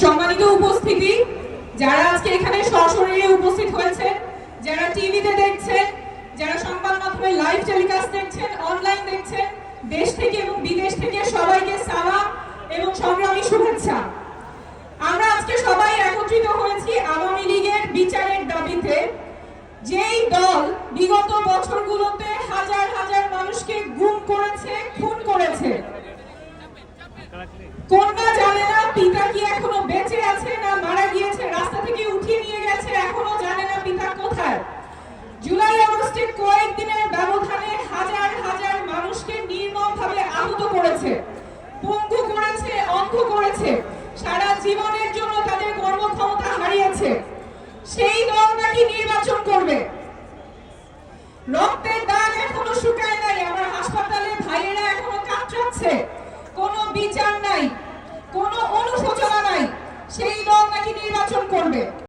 সম্মানিত উপস্থিতি, যারা আজকে এখানে সশরীরে উপস্থিত হয়েছে, যারা টিভিতে দেখছেন, যারা সংবাদ মাধ্যমে লাইভ টেলিকাস্ট দেখছেন, অনলাইন দেখছেন, দেশ থেকে এবং বিদেশ থেকে সবাইকে সালাম এবং সংগ্রামী শুভেচ্ছা। আমরা আজকে সবাই একত্রিত হয়েছি আওয়ামী লীগের বিচারের দাবিতে। যেই দল বিগত বছরগুলোতে হাজার হাজার মানুষকে গুম করেছে, খুন করেছে, কন্যা জানে না পিতা কি এখনো বেঁচে আছে না মারা গিয়েছে, রাস্তা থেকে উঠিয়ে নিয়ে গেছে, এখনো জানে না পিতা কোথায়। জুলাই আগস্টে কয়েকদিনের ব্যবধানে হাজার হাজার মানুষকে নির্মমভাবে আহত করেছে, পঙ্গু করেছে, অন্ধ করেছে, সারা জীবনের জন্য তাদের কর্মক্ষমতা হারিয়েছে। সেই দল নাকি নির্বাচন করবে। রক্তের দাগ এখনো শুকায় নাই, আমার হাসপাতালে ভাইয়েরা এখনো কাতরাচ্ছে, কোনো বিচার নাই, কোনো অনুশোচনা নাই। সেই দল নাকি নির্বাচন করবে।